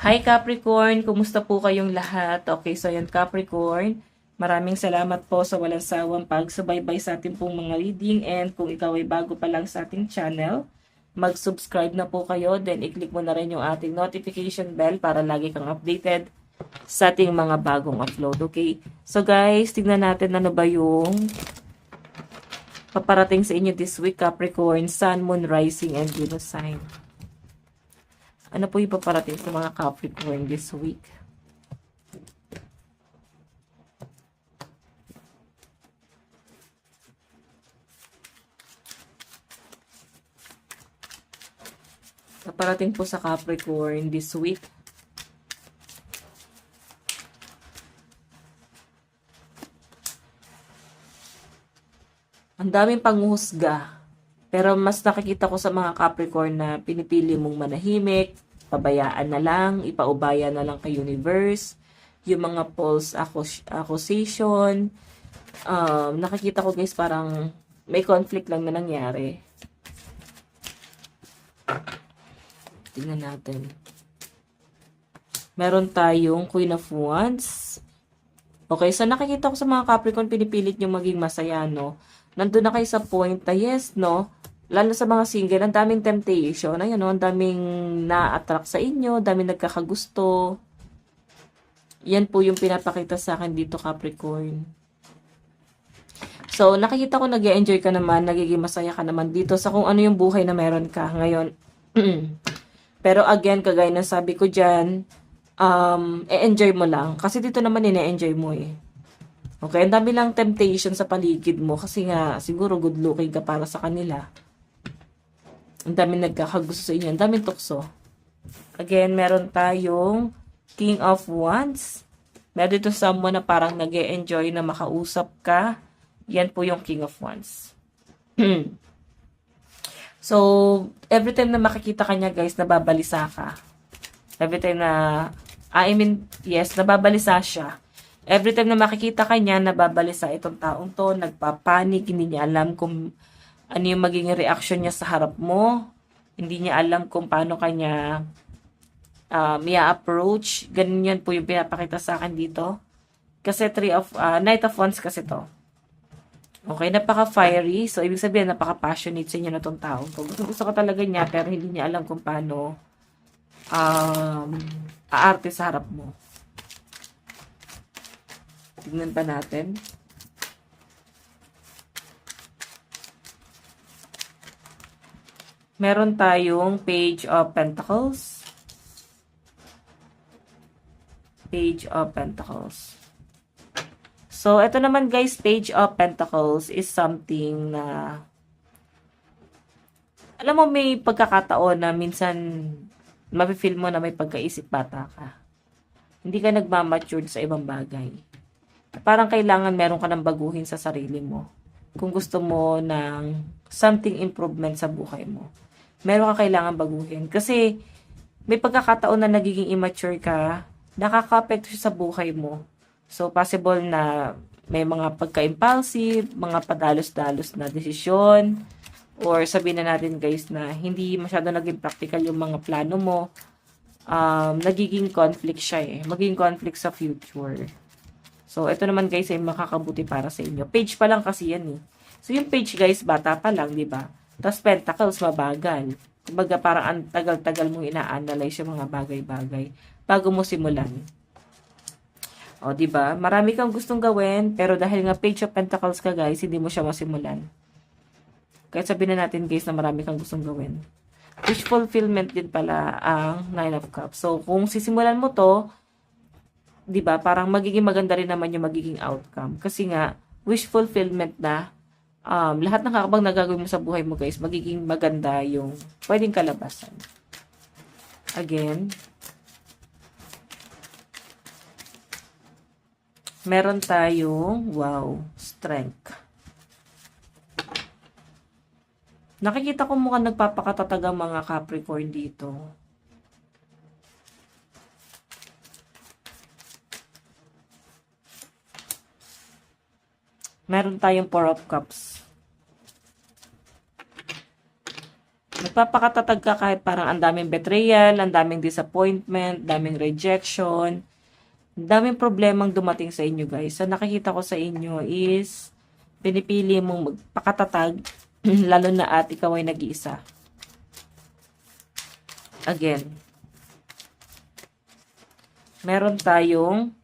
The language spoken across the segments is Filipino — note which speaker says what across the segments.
Speaker 1: Hi Capricorn, kumusta po kayong lahat? Okay, so yan Capricorn, maraming salamat po sa walang sawang pagsubaybay sa ating pong mga reading, and kung ikaw ay bago pa lang sa ating channel, mag-subscribe na po kayo, then i-click mo na rin yung ating notification bell para lagi kang updated sa ating mga bagong upload, okay? So guys, tignan natin ano ba yung paparating sa inyo this week, Capricorn, Sun, Moon, Rising, and Venus sign. Ano po yung paparating sa mga Capricorn this week? Paparating po sa Capricorn this week. Ang daming panghuhusga. Pero mas nakikita ko sa mga Capricorn na pinipili mong manahimik, pabayaan na lang, ipaubaya na lang kay universe, yung mga false accusation. Nakikita ko guys parang may conflict lang na nangyari. Tingnan natin. Meron tayong Queen of Wands. Okay, so nakikita ko sa mga Capricorn, pinipilit nyo maging masaya, no? Nandun na kayo sa point na yes, no? Lalo sa mga single, ang daming temptation. Ayun, no? Ang daming na-attract sa inyo, daming nagkakagusto. Yan po yung pinapakita sa akin dito, Capricorn. So, nakikita ko nag-enjoy ka naman, nagiging masaya ka naman dito sa kung ano yung buhay na meron ka ngayon. Pero again, kagaya ng sabi ko dyan, e-enjoy mo lang. Kasi dito naman ine-enjoy mo eh. Okay, ang dami lang temptation sa paligid mo kasi nga siguro good looking ka para sa kanila. Ang dami nagkakagusto sa inyo, ang daming tukso. Again, meron tayong King of Wands. Meron dito someone na parang nag-e-enjoy na makausap ka. Yan po yung King of Wands. So, every time na makikita ka niya, guys, nababalisa ka. Every time na, nababalisa siya. Every time na makikita ka niya, nababalisa itong taong to, nagpapanik, hindi niya alam kung ano yung magiging reaction niya sa harap mo. Hindi niya alam kung paano kanya i-approach. Ganun yan po yung pinapakita sa akin dito. Kasi Knight of Wands kasi to. Okay, napaka-fiery. So, ibig sabihin, napaka-passionate sa inyo na tong tao. So, gusto ko talaga niya, pero hindi niya alam kung paano aarte sa harap mo. Tignan pa natin. Meron tayong Page of Pentacles. Page of Pentacles. So, ito naman guys, Page of Pentacles is something na, alam mo, may pagkakataon na minsan, mapifeel mo na may pagkaisip bata ka. Hindi ka nagmamature sa ibang bagay. Parang kailangan meron ka ng baguhin sa sarili mo. Kung gusto mo ng something improvement sa buhay mo. Meron ka kailangan baguhin. Kasi, may pagkakataon na nagiging immature ka, nakaka-apekto siya sa buhay mo. So, possible na may mga pagka-impulsive, mga padalos-dalos na desisyon, or sabihin na natin guys na hindi masyado naging practical yung mga plano mo. Nagiging conflict siya eh. Magiging conflict sa future. So, ito naman guys ay makakabuti para sa inyo. Page pa lang kasi yan eh. So, yung page guys, bata pa lang, di ba? Tapos pentacles, mabagal. Kumbaga, parang ang tagal-tagal mong ina-analyze yung mga bagay-bagay bago mo simulan. O, di ba? Marami kang gustong gawin, pero dahil nga Page of Pentacles ka, guys, hindi mo siya masimulan. Kahit sabihin na natin, guys, na marami kang gustong gawin. Wish fulfillment din pala ang Nine of Cups. So, kung sisimulan mo to, di ba, parang magiging maganda rin naman yung magiging outcome. Kasi nga, wish fulfillment na, lahat ng kakabang nagagawin mo sa buhay mo, guys, magiging maganda yung pwedeng kalabasan. Again, meron tayong, wow, strength. Nakikita ko mukhang nagpapakatatag ang mga Capricorn dito. Meron tayong Four of Cups. Magpapakatatag ka kahit parang ang daming betrayal, ang daming disappointment, daming rejection, ang daming problemang dumating sa inyo guys. Sa nakikita ko sa inyo is pinipili mong magpakatatag lalo na at ikaw ay nag-iisa. Again, meron tayong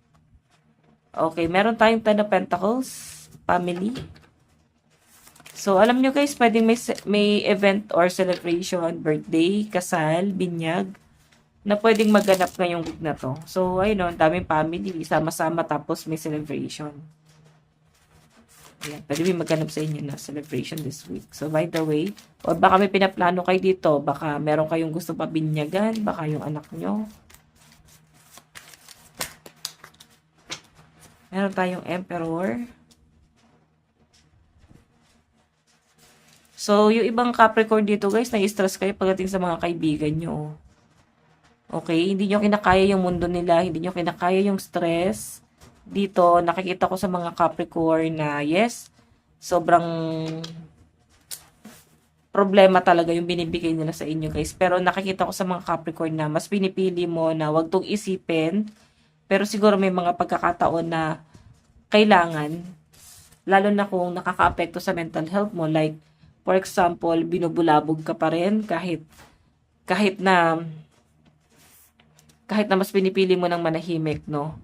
Speaker 1: meron tayong Ten of Pentacles, family. So, alam nyo guys, pwedeng may event or celebration, birthday, kasal, binyag, na pwedeng maganap ngayong week na to. So, ayun o, daming family, sama-sama, tapos may celebration. Ayan, pwede may maganap sa inyo na celebration this week. So, by the way, o baka may pinaplano kayo dito, baka meron kayong gusto pa binyagan, baka yung anak nyo. Meron tayong Emperor. So, yung ibang Capricorn dito guys, na-stress kayo pagdating sa mga kaibigan nyo. Okay? Hindi nyo kinakaya yung mundo nila, hindi nyo kinakaya yung stress. Dito, nakikita ko sa mga Capricorn na yes, sobrang problema talaga yung binibigay nila sa inyo guys. Pero nakikita ko sa mga Capricorn na mas pinipili mo na wag tong isipin. Pero siguro may mga pagkakataon na kailangan, lalo na kung nakaka-apekto sa mental health mo, like for example, binubulabog ka pa rin kahit na mas pinipili mo ng manahimik, no?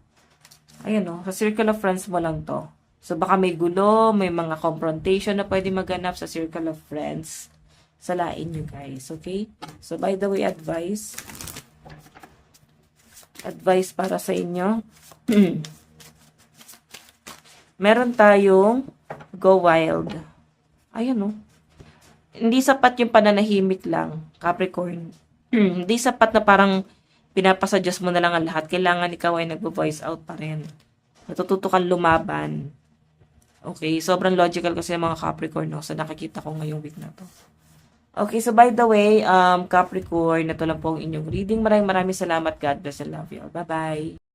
Speaker 1: Ayan, no? Sa circle of friends mo lang to. So, baka may gulo, may mga confrontation na pwede maganap sa circle of friends. Salain nyo, guys. Okay? So, by the way, advice para sa inyo. Meron tayong go wild. Ayan, no? Hindi sapat yung pananahimik lang, Capricorn. Hindi sapat na parang pinapasuggest mo na lang ang lahat. Kailangan ikaw ay nagvo-voice out pa rin. Natututo kang lumaban. Okay, sobrang logical kasi ng mga Capricorn, no? So, nakikita ko ngayong week na to. Okay, so by the way, Capricorn, na to lang po ang inyong reading. Maraming salamat. God bless and love you. Bye-bye.